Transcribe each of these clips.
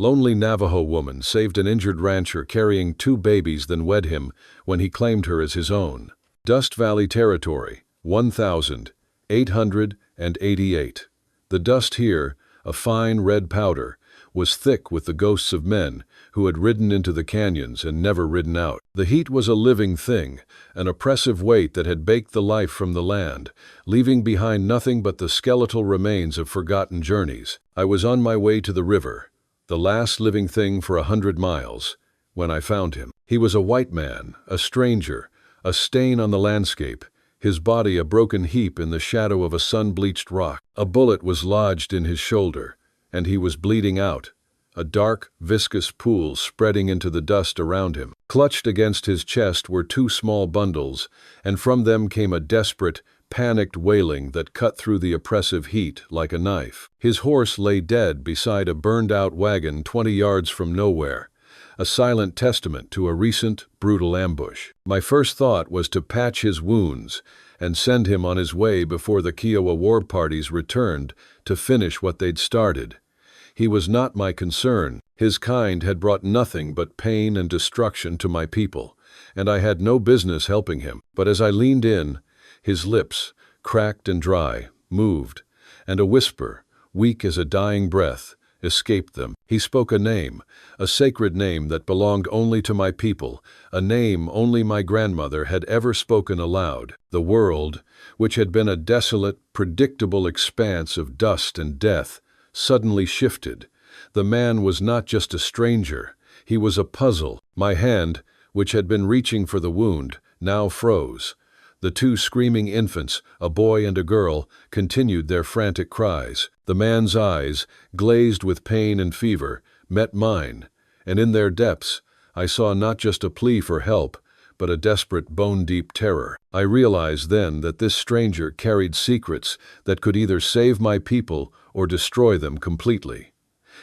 Lonely Navajo woman saved an injured rancher carrying 2 babies, then wed him when he claimed her as his own. Dust Valley Territory, 1,888. The dust here, a fine red powder, was thick with the ghosts of men who had ridden into the canyons and never ridden out. The heat was a living thing, an oppressive weight that had baked the life from the land, leaving behind nothing but the skeletal remains of forgotten journeys. I was on my way to the river, the last living thing for 100 miles, when I found him. He was a white man, a stranger, a stain on the landscape, his body a broken heap in the shadow of a sun-bleached rock. A bullet was lodged in his shoulder, and he was bleeding out, a dark, viscous pool spreading into the dust around him. Clutched against his chest were 2 small bundles, and from them came a desperate, panicked wailing that cut through the oppressive heat like a knife. His horse lay dead beside a burned-out wagon 20 yards from nowhere, a silent testament to a recent, brutal ambush. My first thought was to patch his wounds and send him on his way before the Kiowa war parties returned to finish what they'd started. He was not my concern. His kind had brought nothing but pain and destruction to my people, and I had no business helping him. But as I leaned in, his lips, cracked and dry, moved, and a whisper, weak as a dying breath, escaped them. He spoke a name, a sacred name that belonged only to my people, a name only my grandmother had ever spoken aloud. The world, which had been a desolate, predictable expanse of dust and death, suddenly shifted. The man was not just a stranger, he was a puzzle. My hand, which had been reaching for the wound, now froze. The 2 screaming infants, a boy and a girl, continued their frantic cries. The man's eyes, glazed with pain and fever, met mine, and in their depths, I saw not just a plea for help, but a desperate, bone-deep terror. I realized then that this stranger carried secrets that could either save my people or destroy them completely.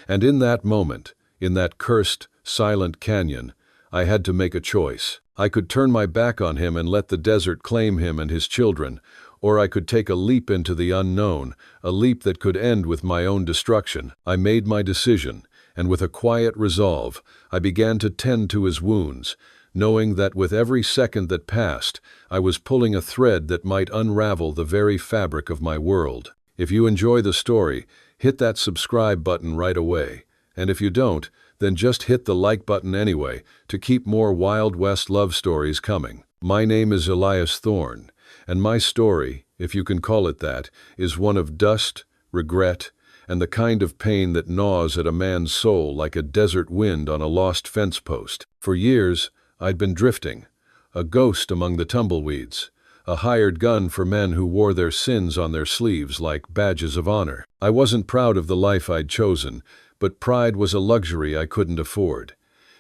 And in that moment, in that cursed, silent canyon, I had to make a choice. I could turn my back on him and let the desert claim him and his children, or I could take a leap into the unknown, a leap that could end with my own destruction. I made my decision, and with a quiet resolve, I began to tend to his wounds, knowing that with every second that passed, I was pulling a thread that might unravel the very fabric of my world. If you enjoy the story, hit that subscribe button right away. And if you don't, then just hit the like button anyway to keep more Wild West love stories coming. My name is Elias Thorne, and my story, if you can call it that, is one of dust, regret, and the kind of pain that gnaws at a man's soul like a desert wind on a lost fence post. For years, I'd been drifting, a ghost among the tumbleweeds, a hired gun for men who wore their sins on their sleeves like badges of honor. I wasn't proud of the life I'd chosen, but pride was a luxury I couldn't afford.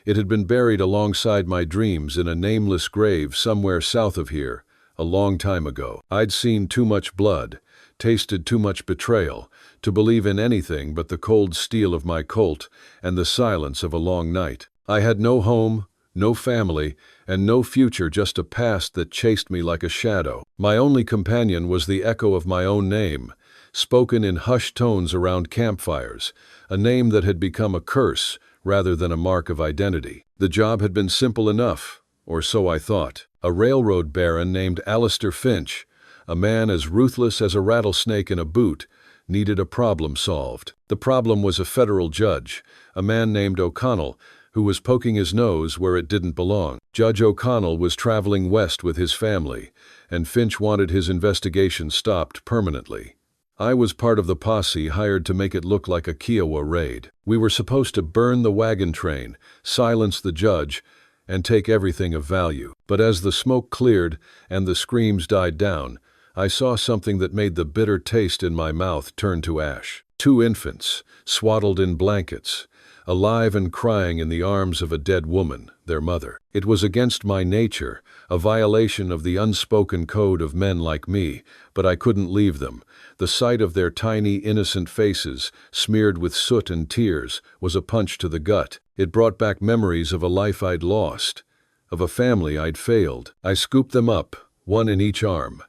It had been buried alongside my dreams in a nameless grave somewhere south of here, a long time ago. I'd seen too much blood, tasted too much betrayal, to believe in anything but the cold steel of my Colt and the silence of a long night. I had no home, no family, and no future, just a past that chased me like a shadow. My only companion was the echo of my own name, spoken in hushed tones around campfires, a name that had become a curse rather than a mark of identity. The job had been simple enough, or so I thought. A railroad baron named Alistair Finch, a man as ruthless as a rattlesnake in a boot, needed a problem solved. The problem was a federal judge, a man named O'Connell, who was poking his nose where it didn't belong. Judge O'Connell was traveling west with his family, and Finch wanted his investigation stopped permanently. I was part of the posse hired to make it look like a Kiowa raid. We were supposed to burn the wagon train, silence the judge, and take everything of value. But as the smoke cleared and the screams died down, I saw something that made the bitter taste in my mouth turn to ash. 2 infants, swaddled in blankets, alive and crying in the arms of a dead woman, their mother. It was against my nature, a violation of the unspoken code of men like me, but I couldn't leave them. The sight of their tiny, innocent faces, smeared with soot and tears, was a punch to the gut. It brought back memories of a life I'd lost, of a family I'd failed. I scooped them up, one in each arm.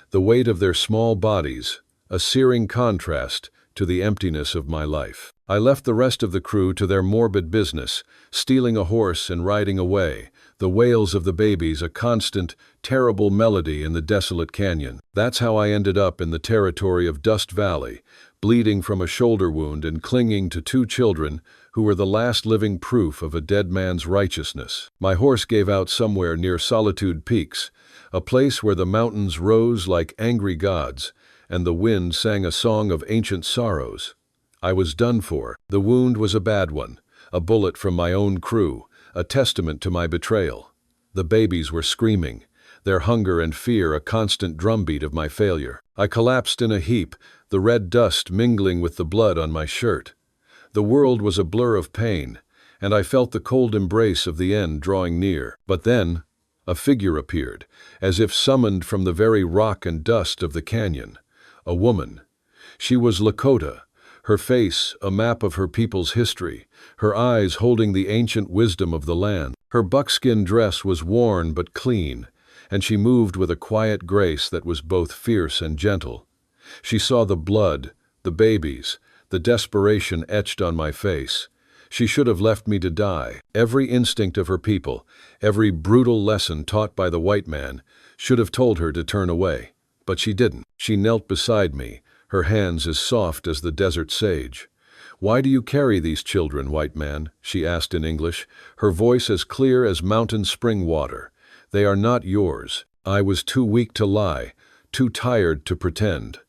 The weight of their small bodies, a searing contrast to the emptiness of my life. I left the rest of the crew to their morbid business, stealing a horse and riding away, the wails of the babies a constant, terrible melody in the desolate canyon. That's how I ended up in the territory of Dust Valley, bleeding from a shoulder wound and clinging to 2 children who were the last living proof of a dead man's righteousness. My horse gave out somewhere near Solitude Peaks, a place where the mountains rose like angry gods, and the wind sang a song of ancient sorrows. I was done for. The wound was a bad one, a bullet from my own crew, a testament to my betrayal. The babies were screaming, their hunger and fear a constant drumbeat of my failure. I collapsed in a heap, the red dust mingling with the blood on my shirt. The world was a blur of pain, and I felt the cold embrace of the end drawing near. But then, a figure appeared, as if summoned from the very rock and dust of the canyon. A woman. She was Lakota, her face a map of her people's history, her eyes holding the ancient wisdom of the land. Her buckskin dress was worn but clean, and she moved with a quiet grace that was both fierce and gentle. She saw the blood, the babies, the desperation etched on my face. She should have left me to die. Every instinct of her people, every brutal lesson taught by the white man, should have told her to turn away. But she didn't. She knelt beside me, her hands as soft as the desert sage. "Why do you carry these children, white man?" she asked in English, her voice as clear as mountain spring water. "They are not yours." I was too weak to lie, too tired to pretend.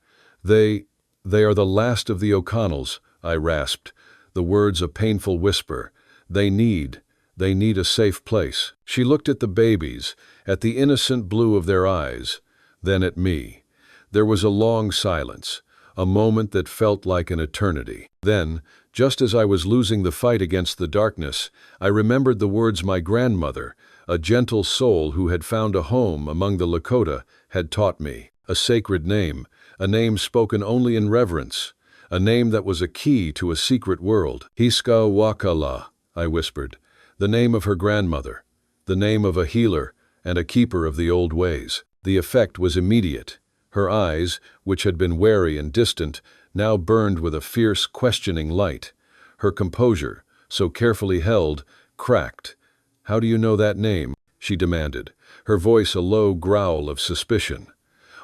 They are the last of the O'Connells," I rasped, the words a painful whisper. They need a safe place." She looked at the babies, at the innocent blue of their eyes, then at me. There was a long silence, a moment that felt like an eternity. Then, just as I was losing the fight against the darkness, I remembered the words my grandmother, a gentle soul who had found a home among the Lakota, had taught me. A sacred name, a name spoken only in reverence, a name that was a key to a secret world. "Hiska Wakala," I whispered, the name of her grandmother, the name of a healer and a keeper of the old ways. The effect was immediate. Her eyes, which had been wary and distant, now burned with a fierce, questioning light. Her composure, so carefully held, cracked. "How do you know that name?" she demanded, her voice a low growl of suspicion.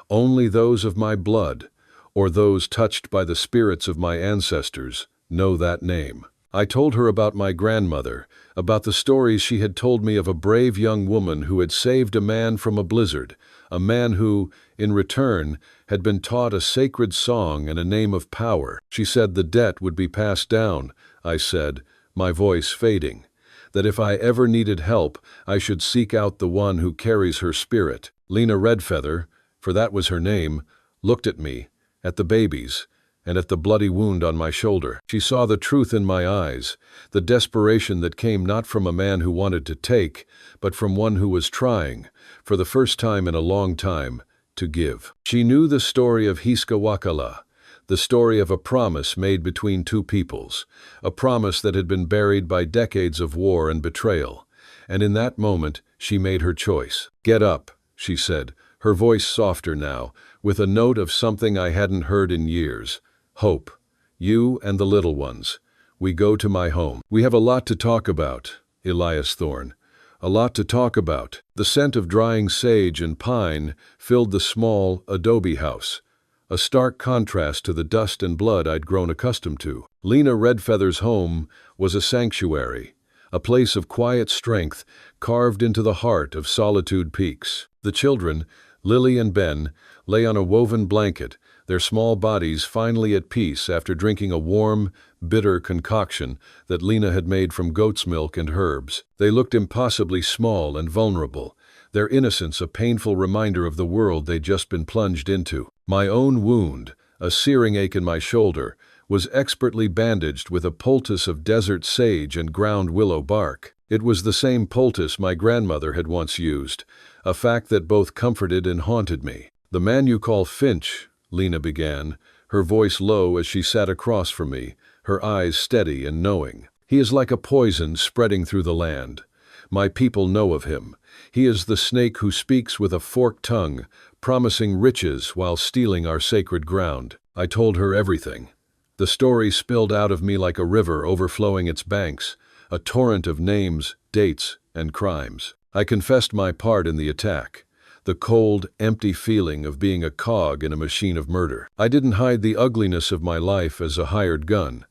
"Only those of my blood, or those touched by the spirits of my ancestors, know that name." I told her about my grandmother, about the stories she had told me of a brave young woman who had saved a man from a blizzard, a man who, in return, had been taught a sacred song and a name of power. She said the debt would be passed down, I said, my voice fading, that if I ever needed help, I should seek out the one who carries her spirit. Lena Redfeather, for that was her name, looked at me, at the babies, and at the bloody wound on my shoulder. She saw the truth in my eyes, the desperation that came not from a man who wanted to take, but from one who was trying, for the first time in a long time, to give. She knew the story of Hiska Wakala, the story of a promise made between 2 peoples, a promise that had been buried by decades of war and betrayal. And in that moment, she made her choice. "Get up," she said, her voice softer now, with a note of something I hadn't heard in years. "Hope. You and the little ones. We go to my home. We have a lot to talk about, Elias Thorne. A lot to talk about." The scent of drying sage and pine filled the small adobe house, a stark contrast to the dust and blood I'd grown accustomed to. Lena Redfeather's home was a sanctuary, a place of quiet strength carved into the heart of Solitude Peaks. The children, Lily and Ben, lay on a woven blanket, their small bodies finally at peace after drinking a warm, bitter concoction that Lena had made from goat's milk and herbs. They looked impossibly small and vulnerable, their innocence a painful reminder of the world they'd just been plunged into. My own wound, a searing ache in my shoulder, was expertly bandaged with a poultice of desert sage and ground willow bark. It was the same poultice my grandmother had once used, a fact that both comforted and haunted me. "The man you call Finch," Lena began, her voice low as she sat across from me, her eyes steady and knowing. "He is like a poison spreading through the land. My people know of him. He is the snake who speaks with a forked tongue, promising riches while stealing our sacred ground." I told her everything. The story spilled out of me like a river overflowing its banks, a torrent of names, dates, and crimes. I confessed my part in the attack, the cold, empty feeling of being a cog in a machine of murder. I didn't hide the ugliness of my life as a hired gun,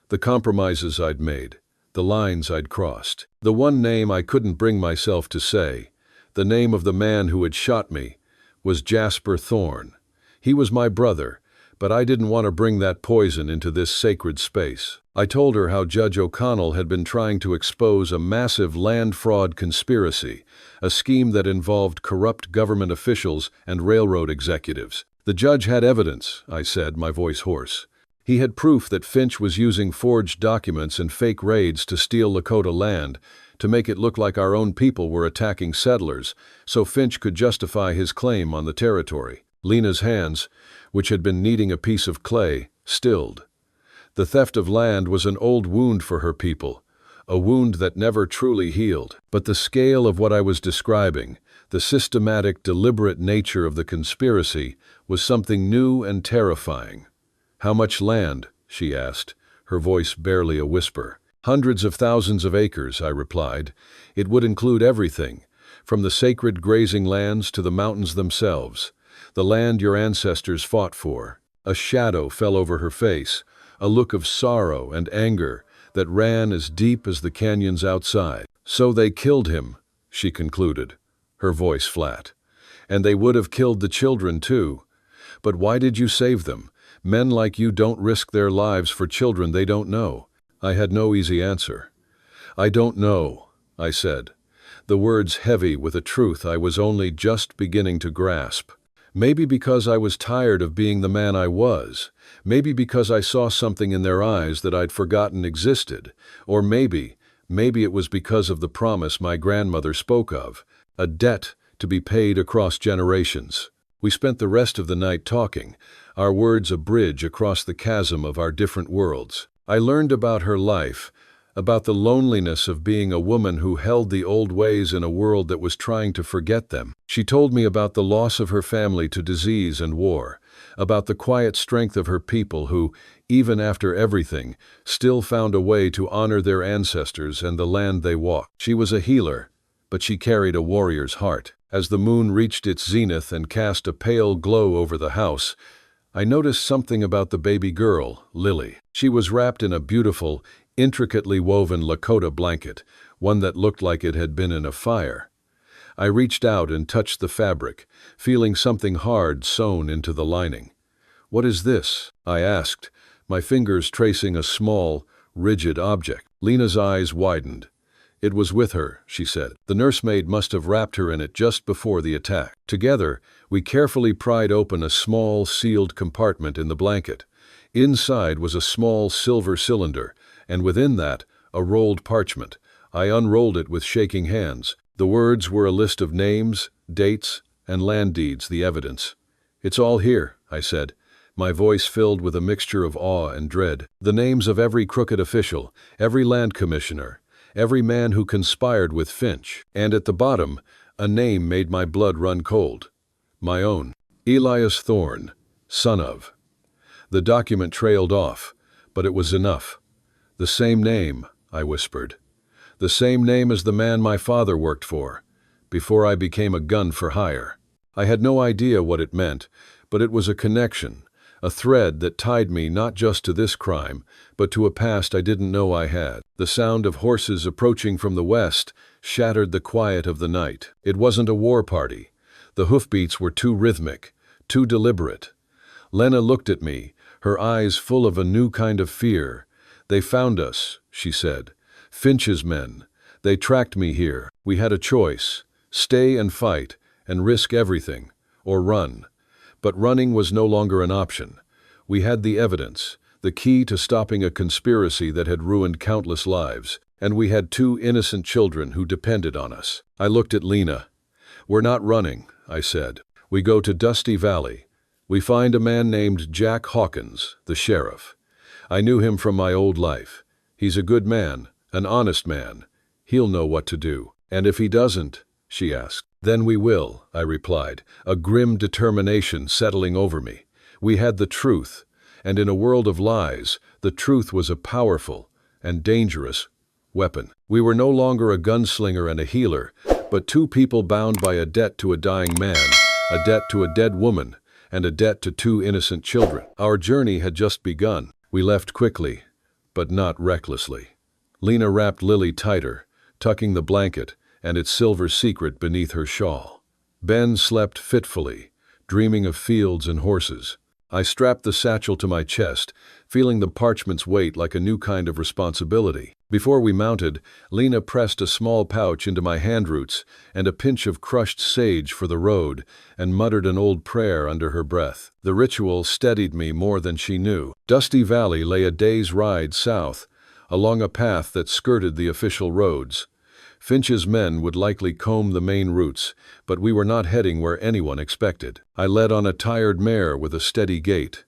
the compromises I'd made, the lines I'd crossed. The one name I couldn't bring myself to say, the name of the man who had shot me, was Jasper Thorne. He was my brother, but I didn't want to bring that poison into this sacred space. I told her how Judge O'Connell had been trying to expose a massive land fraud conspiracy, a scheme that involved corrupt government officials and railroad executives. The judge had evidence, I said, my voice hoarse. He had proof that Finch was using forged documents and fake raids to steal Lakota land, to make it look like our own people were attacking settlers, so Finch could justify his claim on the territory. Lena's hands, which had been kneading a piece of clay, stilled. The theft of land was an old wound for her people, a wound that never truly healed. But the scale of what I was describing, the systematic, deliberate nature of the conspiracy, was something new and terrifying. "How much land?" she asked, her voice barely a whisper. "Hundreds of thousands of acres," I replied. "It would include everything, from the sacred grazing lands to the mountains themselves, the land your ancestors fought for." A shadow fell over her face, a look of sorrow and anger that ran as deep as the canyons outside. "So they killed him," she concluded, her voice flat. "And they would have killed the children too. But why did you save them? Men like you don't risk their lives for children they don't know." I had no easy answer. "I don't know," I said, the words heavy with a truth I was only just beginning to grasp. Maybe because I was tired of being the man I was, maybe because I saw something in their eyes that I'd forgotten existed, or maybe it was because of the promise my grandmother spoke of, a debt to be paid across generations. We spent the rest of the night talking, our words a bridge across the chasm of our different worlds. I learned about her life, about the loneliness of being a woman who held the old ways in a world that was trying to forget them. She told me about the loss of her family to disease and war, about the quiet strength of her people who, even after everything, still found a way to honor their ancestors and the land they walked. She was a healer, but she carried a warrior's heart. As the moon reached its zenith and cast a pale glow over the house, I noticed something about the baby girl, Lily. She was wrapped in a beautiful, intricately woven Lakota blanket, one that looked like it had been in a fire. I reached out and touched the fabric, feeling something hard sewn into the lining. "What is this?" I asked, my fingers tracing a small, rigid object. Lena's eyes widened. "It was with her," she said. "The nursemaid must have wrapped her in it just before the attack." Together, we carefully pried open a small, sealed compartment in the blanket. Inside was a small silver cylinder, and within that, a rolled parchment. I unrolled it with shaking hands. The words were a list of names, dates, and land deeds, the evidence. "It's all here," I said, my voice filled with a mixture of awe and dread. "The names of every crooked official, every land commissioner, every man who conspired with Finch. And at the bottom, a name made my blood run cold. My own. Elias Thorne, son of." The document trailed off, but it was enough. "The same name," I whispered. "The same name as the man my father worked for, before I became a gun for hire." I had no idea what it meant, but it was a connection, a thread that tied me not just to this crime, but to a past I didn't know I had. The sound of horses approaching from the west shattered the quiet of the night. It wasn't a war party. The hoofbeats were too rhythmic, too deliberate. Lena looked at me, her eyes full of a new kind of fear. "They found us," she said. "Finch's men. They tracked me here. We had a choice. Stay and fight, and risk everything, or run. But running was no longer an option. We had the evidence, the key to stopping a conspiracy that had ruined countless lives, and we had 2 innocent children who depended on us." I looked at Lena. "We're not running," I said. "We go to Dusty Valley. We find a man named Jack Hawkins, the sheriff. I knew him from my old life. He's a good man, an honest man. He'll know what to do." "And if he doesn't?" she asked. "Then we will," I replied, a grim determination settling over me. We had the truth, and in a world of lies, the truth was a powerful and dangerous weapon. We were no longer a gunslinger and a healer, but two people bound by a debt to a dying man, a debt to a dead woman, and a debt to two innocent children. Our journey had just begun. We left quickly, but not recklessly. Lena wrapped Lily tighter, tucking the blanket and its silver secret beneath her shawl. Ben slept fitfully, dreaming of fields and horses. I strapped the satchel to my chest, feeling the parchment's weight like a new kind of responsibility. Before we mounted, Lena pressed a small pouch into my hand roots and a pinch of crushed sage for the road, and muttered an old prayer under her breath. The ritual steadied me more than she knew. Dusty Valley lay a day's ride south, along a path that skirted the official roads. Finch's men would likely comb the main routes, but we were not heading where anyone expected. I led on a tired mare with a steady gait.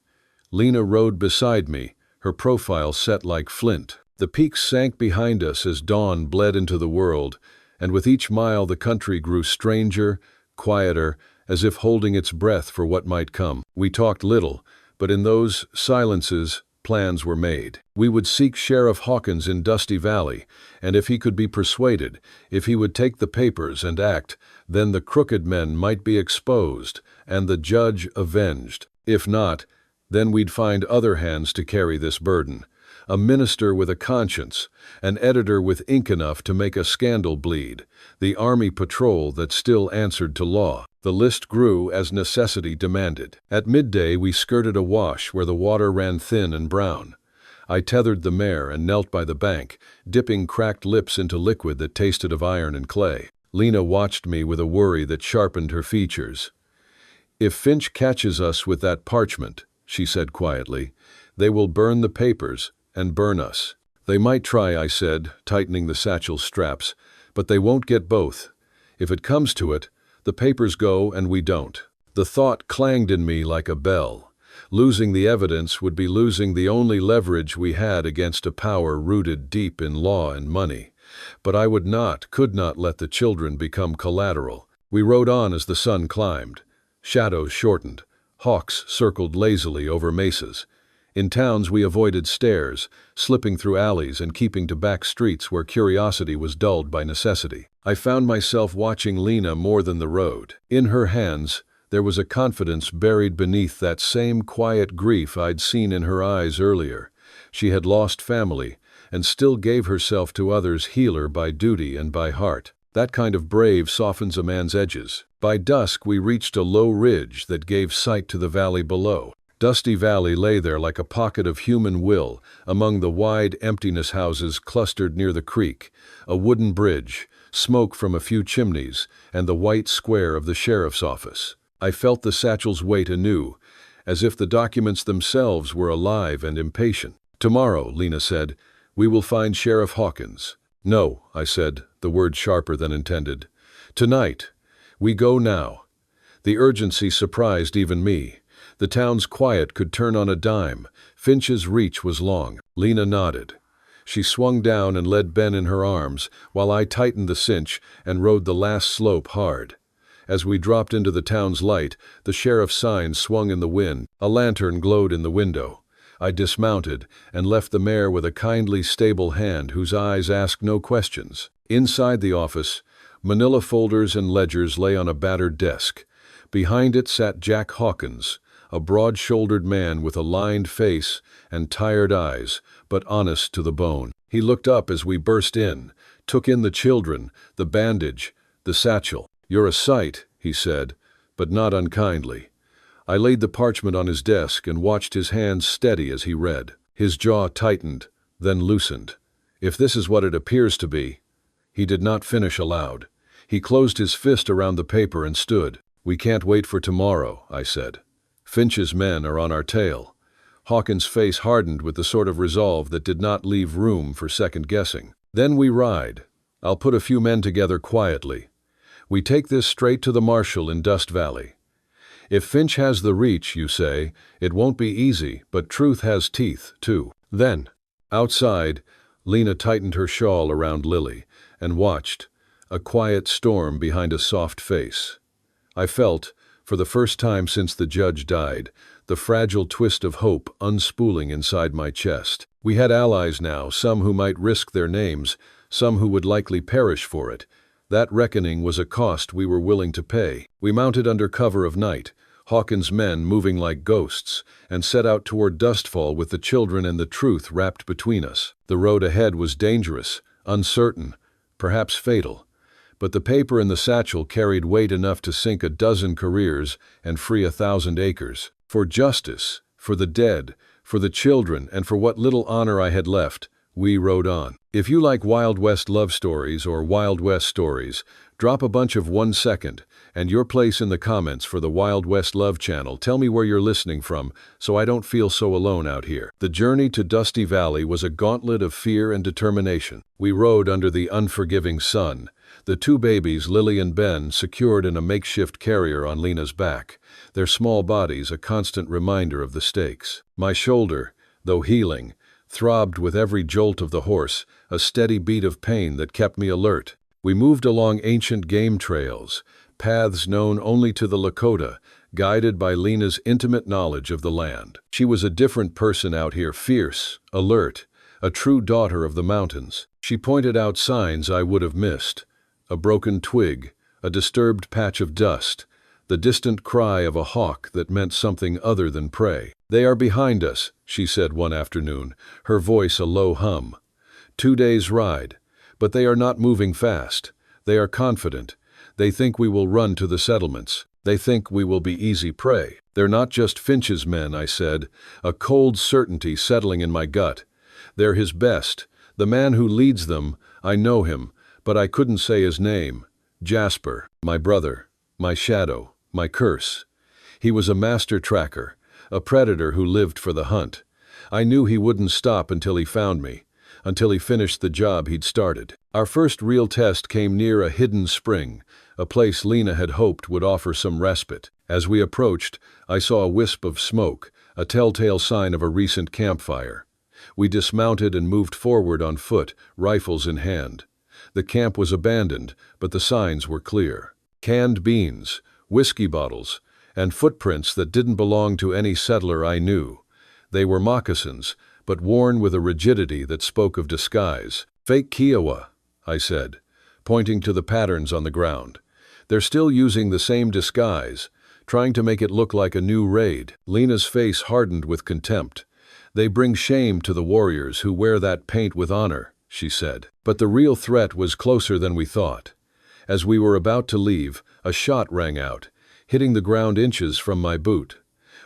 Lena rode beside me, her profile set like flint. The peaks sank behind us as dawn bled into the world, and with each mile the country grew stranger, quieter, as if holding its breath for what might come. We talked little, but in those silences, plans were made. We would seek Sheriff Hawkins in Dusty Valley, and if he could be persuaded, if he would take the papers and act, then the crooked men might be exposed and the judge avenged. If not, then we'd find other hands to carry this burden. A minister with a conscience, an editor with ink enough to make a scandal bleed, the army patrol that still answered to law. The list grew as necessity demanded. At midday we skirted a wash where the water ran thin and brown. I tethered the mare and knelt by the bank, dipping cracked lips into liquid that tasted of iron and clay. Lena watched me with a worry that sharpened her features. "If Finch catches us with that parchment," she said quietly, "they will burn the papers and burn us." "They might try," I said, tightening the satchel's straps, "but they won't get both. If it comes to it, the papers go and we don't." The thought clanged in me like a bell. Losing the evidence would be losing the only leverage we had against a power rooted deep in law and money. But I could not let the children become collateral. We rode on as the sun climbed. Shadows shortened. Hawks circled lazily over mesas. In towns we avoided stairs, slipping through alleys and keeping to back streets where curiosity was dulled by necessity. I found myself watching Lena more than the road. In her hands, there was a confidence buried beneath that same quiet grief I'd seen in her eyes earlier. She had lost family, and still gave herself to others, healer by duty and by heart. That kind of brave softens a man's edges. By dusk we reached a low ridge that gave sight to the valley below. Dusty Valley lay there like a pocket of human will among the wide emptiness houses clustered near the creek, a wooden bridge, smoke from a few chimneys, and the white square of the sheriff's office. I felt the satchel's weight anew, as if the documents themselves were alive and impatient. "Tomorrow," Lena said, "we will find Sheriff Hawkins." "No," I said, the word sharper than intended. "Tonight. We go now." The urgency surprised even me. The town's quiet could turn on a dime. Finch's reach was long. Lena nodded. She swung down and led Ben in her arms, while I tightened the cinch and rode the last slope hard. As we dropped into the town's light, the sheriff's sign swung in the wind. A lantern glowed in the window. I dismounted and left the mare with a kindly, stable hand whose eyes asked no questions. Inside the office, manila folders and ledgers lay on a battered desk. Behind it sat Jack Hawkins, a broad-shouldered man with a lined face and tired eyes, but honest to the bone. He looked up as we burst in, took in the children, the bandage, the satchel. "You're a sight," he said, but not unkindly. I laid the parchment on his desk and watched his hands steady as he read. His jaw tightened, then loosened. "If this is what it appears to be—" He did not finish aloud. He closed his fist around the paper and stood. "We can't wait for tomorrow," I said. "Finch's men are on our tail." Hawkins' face hardened with the sort of resolve that did not leave room for second-guessing. "Then we ride. I'll put a few men together quietly. We take this straight to the marshal in Dust Valley. If Finch has the reach, you say, it won't be easy, but truth has teeth, too." Then, outside, Lena tightened her shawl around Lily and watched, a quiet storm behind a soft face. I felt, for the first time since the judge died, the fragile twist of hope unspooling inside my chest. We had allies now, some who might risk their names, some who would likely perish for it. That reckoning was a cost we were willing to pay. We mounted under cover of night, Hawkins' men moving like ghosts, and set out toward Dustfall with the children and the truth wrapped between us. The road ahead was dangerous, uncertain, perhaps fatal. But the paper in the satchel carried weight enough to sink a dozen careers and free 1,000 acres. For justice, for the dead, for the children, and for what little honor I had left, we rode on. If you like Wild West love stories or Wild West stories, drop a bunch of 1 second and your place in the comments for the Wild West Love channel. Tell me where you're listening from so I don't feel so alone out here. The journey to Dusty Valley was a gauntlet of fear and determination. We rode under the unforgiving sun, the 2 babies, Lily and Ben, secured in a makeshift carrier on Lena's back, their small bodies a constant reminder of the stakes. My shoulder, though healing, throbbed with every jolt of the horse, a steady beat of pain that kept me alert. We moved along ancient game trails, paths known only to the Lakota, guided by Lena's intimate knowledge of the land. She was a different person out here, fierce, alert, a true daughter of the mountains. She pointed out signs I would have missed: a broken twig, a disturbed patch of dust, the distant cry of a hawk that meant something other than prey. "They are behind us," she said one afternoon, her voice a low hum. 2 days' ride, but they are not moving fast. They are confident. They think we will run to the settlements. They think we will be easy prey. "They're not just Finch's men," I said, a cold certainty settling in my gut. "They're his best. The man who leads them, I know him, but I couldn't say his name. Jasper, my brother, my shadow, my curse. He was a master tracker, a predator who lived for the hunt. I knew he wouldn't stop until he found me, until he finished the job he'd started." Our first real test came near a hidden spring, a place Lena had hoped would offer some respite. As we approached, I saw a wisp of smoke, a telltale sign of a recent campfire. We dismounted and moved forward on foot, rifles in hand. The camp was abandoned, but the signs were clear. Canned beans, whiskey bottles, and footprints that didn't belong to any settler I knew. They were moccasins, but worn with a rigidity that spoke of disguise. "Fake Kiowa," I said, pointing to the patterns on the ground. "They're still using the same disguise, trying to make it look like a new raid." Lena's face hardened with contempt. "They bring shame to the warriors who wear that paint with honor," she said. But the real threat was closer than we thought. As we were about to leave, a shot rang out, hitting the ground inches from my boot.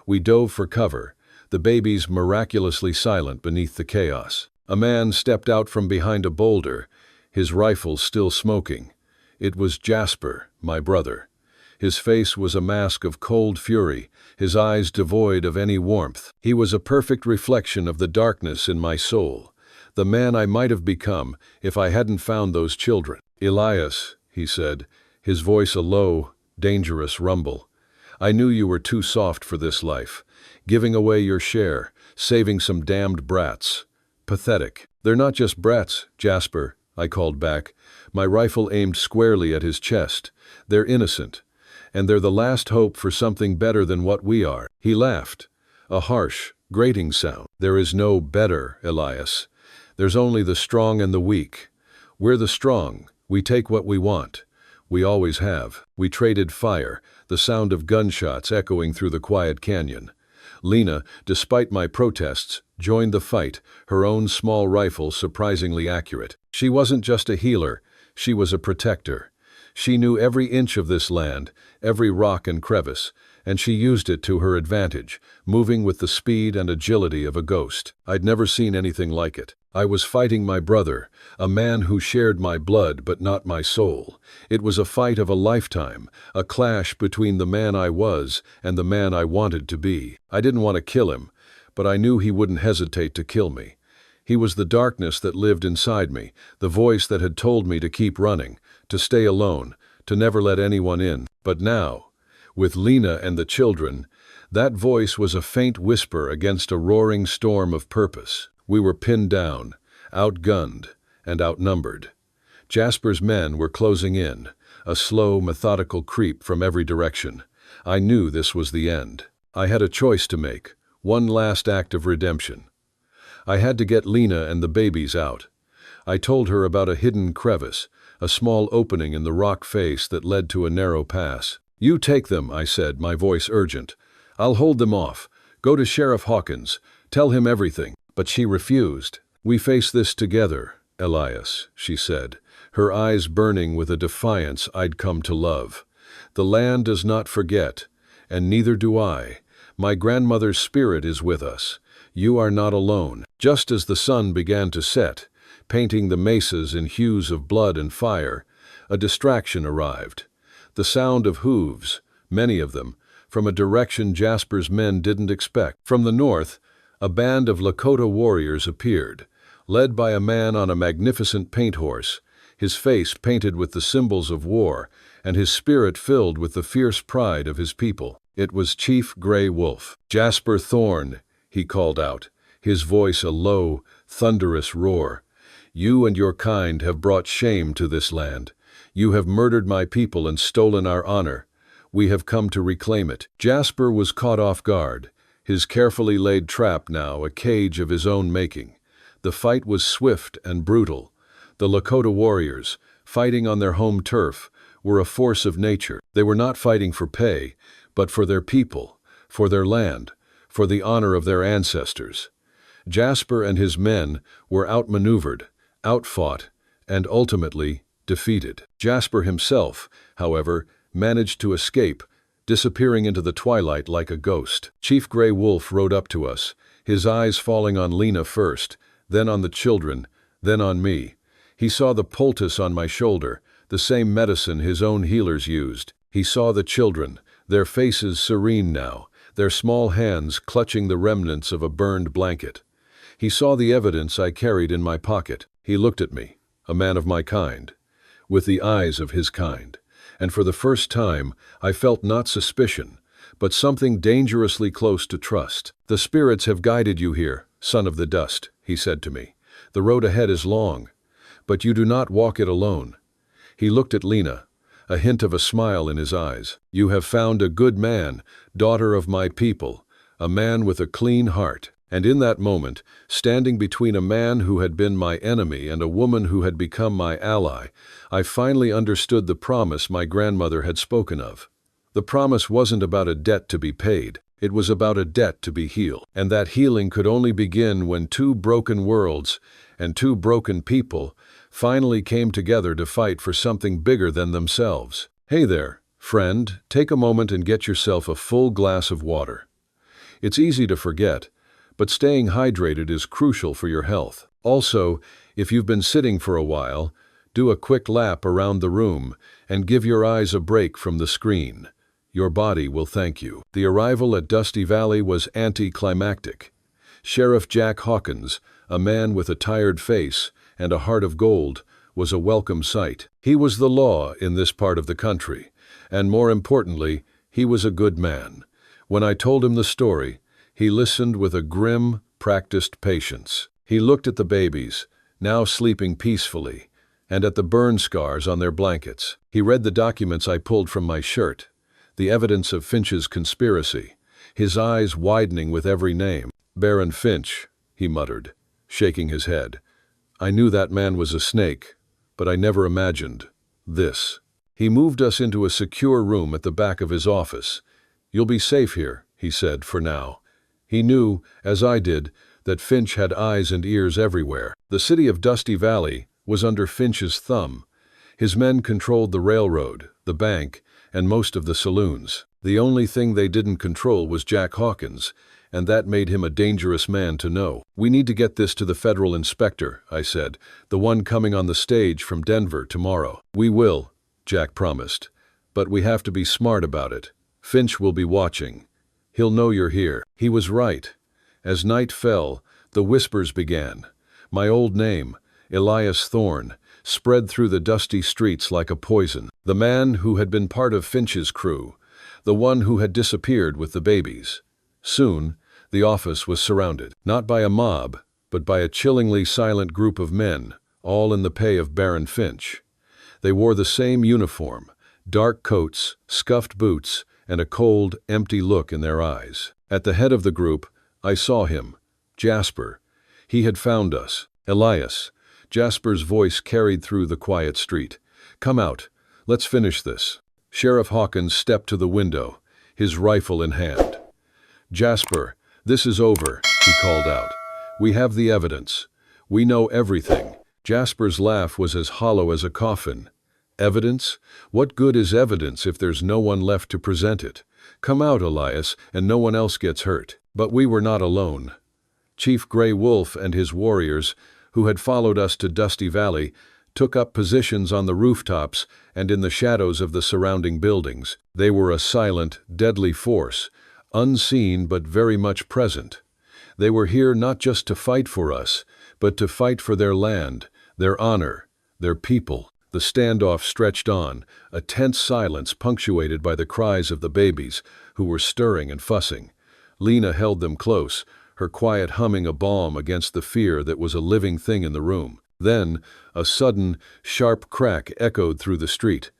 We dove for cover, the babies miraculously silent beneath the chaos. A man stepped out from behind a boulder, his rifle still smoking. It was Jasper, my brother. His face was a mask of cold fury, his eyes devoid of any warmth. He was a perfect reflection of the darkness in my soul, the man I might have become if I hadn't found those children. "Elias," he said, his voice a low, dangerous rumble. "I knew you were too soft for this life, giving away your share, saving some damned brats. Pathetic." "They're not just brats, Jasper," I called back, my rifle aimed squarely at his chest. "They're innocent, and they're the last hope for something better than what we are." He laughed, a harsh, grating sound. "There is no better, Elias. There's only the strong and the weak. We're the strong. We take what we want. We always have." We traded fire, the sound of gunshots echoing through the quiet canyon. Lena, despite my protests, joined the fight, her own small rifle surprisingly accurate. She wasn't just a healer, she was a protector. She knew every inch of this land, every rock and crevice, and she used it to her advantage, moving with the speed and agility of a ghost. I'd never seen anything like it. I was fighting my brother, a man who shared my blood but not my soul. It was a fight of a lifetime, a clash between the man I was and the man I wanted to be. I didn't want to kill him, but I knew he wouldn't hesitate to kill me. He was the darkness that lived inside me, the voice that had told me to keep running, to stay alone, to never let anyone in. But now, with Lena and the children, that voice was a faint whisper against a roaring storm of purpose. We were pinned down, outgunned, and outnumbered. Jasper's men were closing in, a slow, methodical creep from every direction. I knew this was the end. I had a choice to make, one last act of redemption. I had to get Lena and the babies out. I told her about a hidden crevice, a small opening in the rock face that led to a narrow pass. "You take them," I said, my voice urgent. "I'll hold them off. Go to Sheriff Hawkins. Tell him everything." But she refused. "We face this together, Elias," she said, her eyes burning with a defiance I'd come to love. "The land does not forget, and neither do I. My grandmother's spirit is with us. You are not alone." Just as the sun began to set, painting the mesas in hues of blood and fire, a distraction arrived. The sound of hooves, many of them, from a direction Jasper's men didn't expect. From the north, a band of Lakota warriors appeared, led by a man on a magnificent paint horse, his face painted with the symbols of war, and his spirit filled with the fierce pride of his people. It was Chief Gray Wolf. "Jasper Thorne," he called out, his voice a low, thunderous roar. "You and your kind have brought shame to this land. You have murdered my people and stolen our honor. We have come to reclaim it." Jasper was caught off guard, his carefully laid trap now a cage of his own making. The fight was swift and brutal. The Lakota warriors, fighting on their home turf, were a force of nature. They were not fighting for pay, but for their people, for their land, for the honor of their ancestors. Jasper and his men were outmaneuvered, outfought, and ultimately defeated. Jasper himself, however, managed to escape, disappearing into the twilight like a ghost. Chief Gray Wolf rode up to us, his eyes falling on Lena first, then on the children, then on me. He saw the poultice on my shoulder, the same medicine his own healers used. He saw the children, their faces serene now, their small hands clutching the remnants of a burned blanket. He saw the evidence I carried in my pocket. He looked at me, a man of my kind, with the eyes of his kind, and for the first time I felt not suspicion, but something dangerously close to trust. "The spirits have guided you here, son of the dust," he said to me. "The road ahead is long, but you do not walk it alone." He looked at Lena, a hint of a smile in his eyes. "You have found a good man, daughter of my people, a man with a clean heart." And in that moment, standing between a man who had been my enemy and a woman who had become my ally, I finally understood the promise my grandmother had spoken of. The promise wasn't about a debt to be paid. It was about a debt to be healed. And that healing could only begin when two broken worlds and two broken people finally came together to fight for something bigger than themselves. "Hey there, friend, take a moment and get yourself a full glass of water. It's easy to forget, but staying hydrated is crucial for your health. Also, if you've been sitting for a while, do a quick lap around the room and give your eyes a break from the screen. Your body will thank you." The arrival at Dusty Valley was anticlimactic. Sheriff Jack Hawkins, a man with a tired face and a heart of gold, was a welcome sight. He was the law in this part of the country, and more importantly, he was a good man. When I told him the story, he listened with a grim, practiced patience. He looked at the babies, now sleeping peacefully, and at the burn scars on their blankets. He read the documents I pulled from my shirt, the evidence of Finch's conspiracy, his eyes widening with every name. "Baron Finch," he muttered, shaking his head. "I knew that man was a snake, but I never imagined this." He moved us into a secure room at the back of his office. "You'll be safe here," he said, "for now." He knew, as I did, that Finch had eyes and ears everywhere. The city of Dusty Valley was under Finch's thumb. His men controlled the railroad, the bank, and most of the saloons. The only thing they didn't control was Jack Hawkins, and that made him a dangerous man to know. "We need to get this to the federal inspector," I said, "the one coming on the stage from Denver tomorrow." "We will," Jack promised, "but we have to be smart about it. Finch will be watching. He'll know you're here." He was right. As night fell, the whispers began. My old name, Elias Thorne, spread through the dusty streets like a poison. The man who had been part of Finch's crew, the one who had disappeared with the babies. Soon, the office was surrounded, not by a mob, but by a chillingly silent group of men, all in the pay of Baron Finch. They wore the same uniform, dark coats, scuffed boots, and a cold, empty look in their eyes. At the head of the group, I saw him, Jasper. He had found us. Elias. Jasper's voice carried through the quiet street. Come out. Let's finish this. Sheriff Hawkins stepped to the window, his rifle in hand. Jasper, this is over, he called out. We have the evidence. We know everything. Jasper's laugh was as hollow as a coffin. Evidence? What good is evidence if there's no one left to present it? Come out, Elias, and no one else gets hurt. But we were not alone. Chief Gray Wolf and his warriors, who had followed us to Dusty Valley, took up positions on the rooftops and in the shadows of the surrounding buildings. They were a silent, deadly force, unseen but very much present. They were here not just to fight for us, but to fight for their land, their honor, their people. The standoff stretched on, a tense silence punctuated by the cries of the babies, who were stirring and fussing. Lena held them close, her quiet humming a balm against the fear that was a living thing in the room. Then, a sudden, sharp crack echoed through the street.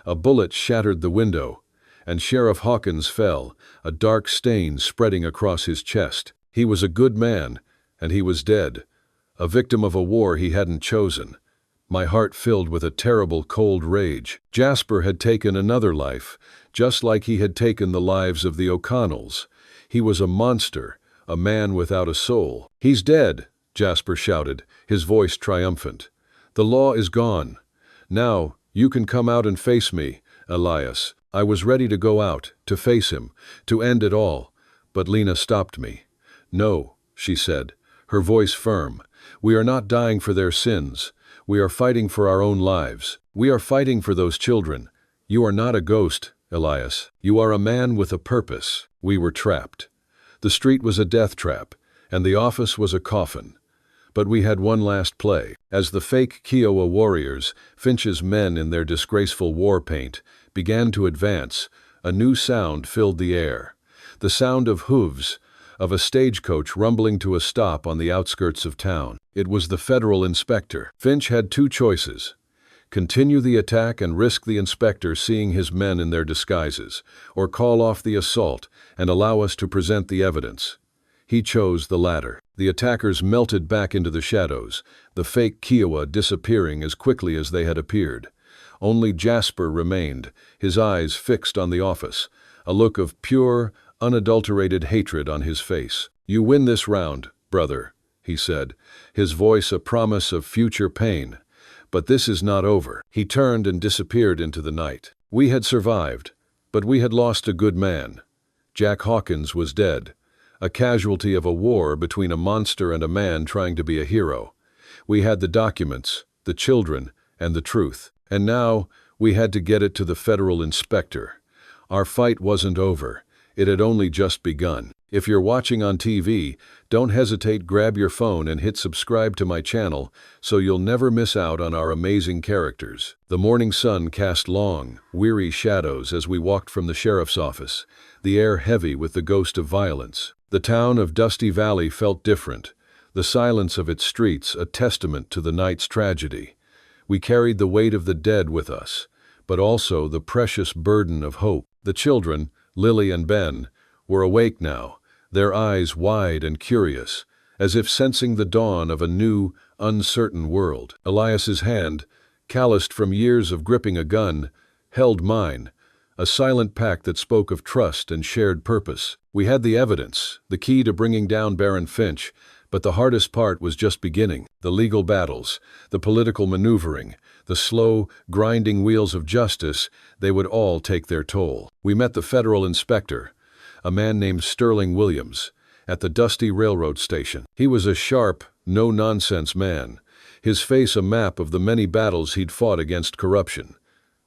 A bullet shattered the window, and Sheriff Hawkins fell, a dark stain spreading across his chest. He was a good man, and he was dead, a victim of a war he hadn't chosen. My heart filled with a terrible cold rage. Jasper had taken another life, just like he had taken the lives of the O'Connells. He was a monster, a man without a soul. He's dead, Jasper shouted, his voice triumphant. The law is gone. Now, you can come out and face me, Elias. I was ready to go out, to face him, to end it all. But Lena stopped me. No, she said, her voice firm. We are not dying for their sins. We are fighting for our own lives. We are fighting for those children. You are not a ghost, Elias. You are a man with a purpose. We were trapped. The street was a death trap, and the office was a coffin. But we had one last play. As the fake Kiowa warriors, Finch's men in their disgraceful war paint, began to advance, a new sound filled the air. The sound of hooves, of a stagecoach rumbling to a stop on the outskirts of town. It was the federal inspector. Finch had two choices: continue the attack and risk the inspector seeing his men in their disguises, or call off the assault and allow us to present the evidence. He chose the latter. The attackers melted back into the shadows, the fake Kiowa disappearing as quickly as they had appeared. Only Jasper remained, his eyes fixed on the office, a look of pure, unadulterated hatred on his face. You win this round, brother, he said, his voice a promise of future pain. But this is not over. He turned and disappeared into the night. We had survived, but we had lost a good man. Jack Hawkins was dead, a casualty of a war between a monster and a man trying to be a hero. We had the documents, the children, and the truth. And now, we had to get it to the federal inspector. Our fight wasn't over. It had only just begun. If you're watching on TV, don't hesitate, grab your phone and hit subscribe to my channel so you'll never miss out on our amazing characters. The morning sun cast long, weary shadows as we walked from the sheriff's office, the air heavy with the ghost of violence. The town of Dusty Valley felt different, the silence of its streets a testament to the night's tragedy. We carried the weight of the dead with us, but also the precious burden of hope. The children, Lily and Ben, were awake now, their eyes wide and curious, as if sensing the dawn of a new, uncertain world. Elias's hand, calloused from years of gripping a gun, held mine, a silent pact that spoke of trust and shared purpose. We had the evidence, the key to bringing down Baron Finch, but the hardest part was just beginning. The legal battles, the political maneuvering, the slow, grinding wheels of justice, they would all take their toll. We met the federal inspector, a man named Sterling Williams, at the Dusty Railroad station. He was a sharp, no-nonsense man, his face a map of the many battles he'd fought against corruption.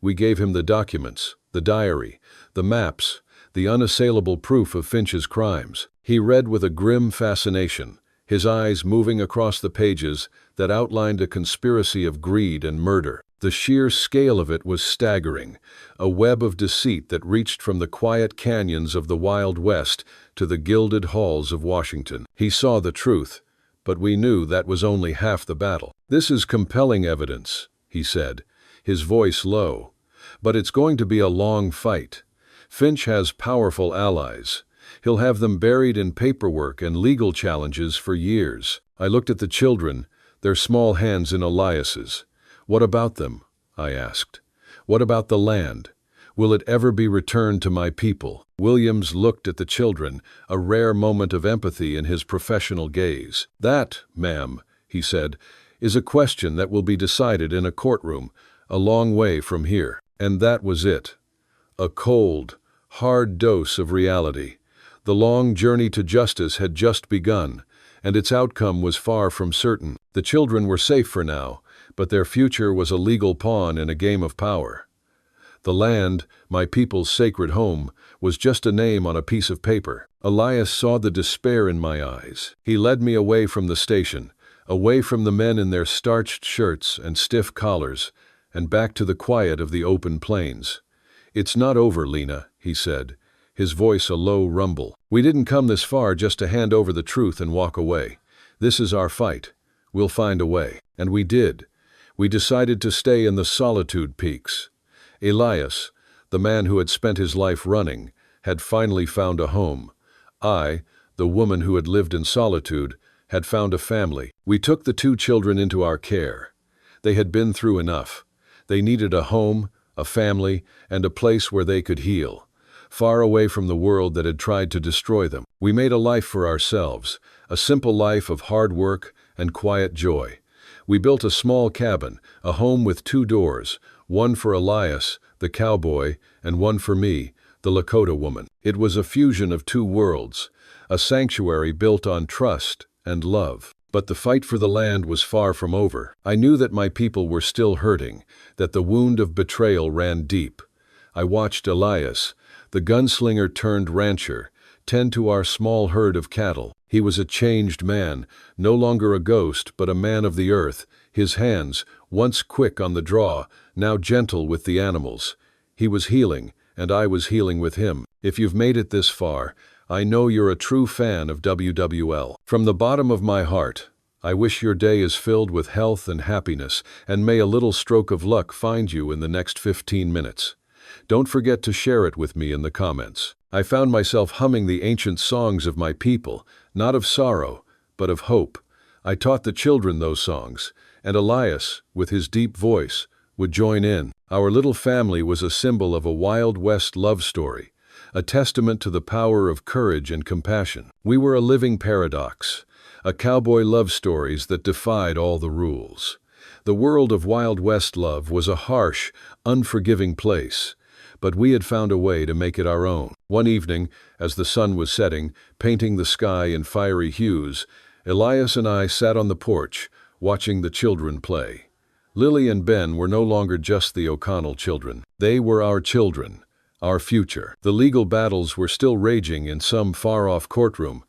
We gave him the documents, the diary, the maps, the unassailable proof of Finch's crimes. He read with a grim fascination, his eyes moving across the pages that outlined a conspiracy of greed and murder. The sheer scale of it was staggering, a web of deceit that reached from the quiet canyons of the Wild West to the gilded halls of Washington. He saw the truth, but we knew that was only half the battle. This is compelling evidence, he said, his voice low, but it's going to be a long fight. Finch has powerful allies. He'll have them buried in paperwork and legal challenges for years. I looked at the children, their small hands in Elias's. What about them? I asked. What about the land? Will it ever be returned to my people? Williams looked at the children, a rare moment of empathy in his professional gaze. That, ma'am, he said, is a question that will be decided in a courtroom, a long way from here. And that was it. A cold, hard dose of reality. The long journey to justice had just begun, and its outcome was far from certain. The children were safe for now, but their future was a legal pawn in a game of power. The land, my people's sacred home, was just a name on a piece of paper. Elias saw the despair in my eyes. He led me away from the station, away from the men in their starched shirts and stiff collars, and back to the quiet of the open plains. It's not over, Lena, he said, his voice a low rumble. We didn't come this far just to hand over the truth and walk away. This is our fight. We'll find a way. And we did. We decided to stay in the Solitude Peaks. Elias, the man who had spent his life running, had finally found a home. I, the woman who had lived in solitude, had found a family. We took the two children into our care. They had been through enough. They needed a home, a family, and a place where they could heal, far away from the world that had tried to destroy them. We made a life for ourselves, a simple life of hard work and quiet joy. We built a small cabin, a home with two doors, one for Elias, the cowboy, and one for me, the Lakota woman. It was a fusion of two worlds, a sanctuary built on trust and love. But the fight for the land was far from over. I knew that my people were still hurting, that the wound of betrayal ran deep. I watched Elias, the gunslinger turned rancher, tend to our small herd of cattle. He was a changed man, no longer a ghost, but a man of the earth, his hands, once quick on the draw, now gentle with the animals. He was healing, and I was healing with him. If you've made it this far, I know you're a true fan of WWL. From the bottom of my heart, I wish your day is filled with health and happiness, and may a little stroke of luck find you in the next 15 minutes. Don't forget to share it with me in the comments. I found myself humming the ancient songs of my people, not of sorrow, but of hope. I taught the children those songs, and Elias, with his deep voice, would join in. Our little family was a symbol of a Wild West love story, a testament to the power of courage and compassion. We were a living paradox, a cowboy love stories that defied all the rules. The world of Wild West love was a harsh, unforgiving place, but we had found a way to make it our own. One evening, as the sun was setting, painting the sky in fiery hues, Elias and I sat on the porch, watching the children play. Lily and Ben were no longer just the O'Connell children. They were our children, our future. The legal battles were still raging in some far-off courtroom,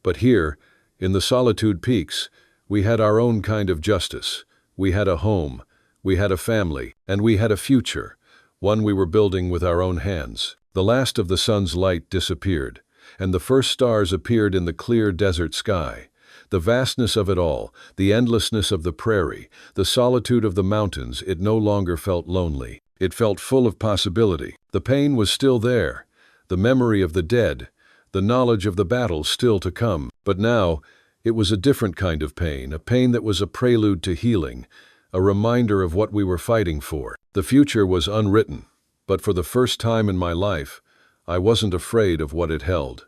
but here, in the Solitude Peaks, we had our own kind of justice. We had a home, we had a family, and we had a future, one we were building with our own hands. The last of the sun's light disappeared, and the first stars appeared in the clear desert sky. The vastness of it all, the endlessness of the prairie, the solitude of the mountains, it no longer felt lonely. It felt full of possibility. The pain was still there, the memory of the dead, the knowledge of the battle still to come. But now, it was a different kind of pain, a pain that was a prelude to healing, a reminder of what we were fighting for. The future was unwritten, but for the first time in my life, I wasn't afraid of what it held.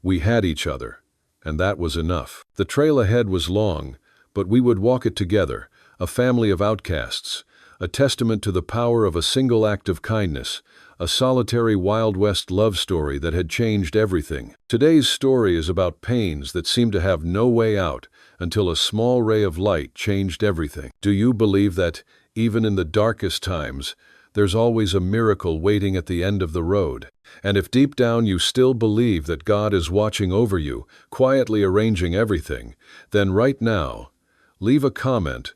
We had each other, and that was enough. The trail ahead was long, but we would walk it together, a family of outcasts, a testament to the power of a single act of kindness, a solitary Wild West love story that had changed everything. Today's story is about pains that seemed to have no way out until a small ray of light changed everything. Do you believe that, even in the darkest times, there's always a miracle waiting at the end of the road? And if deep down you still believe that God is watching over you, quietly arranging everything, then right now, leave a comment,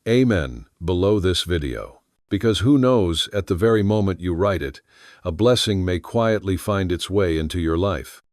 Amen, below this video. Because who knows, at the very moment you write it, a blessing may quietly find its way into your life.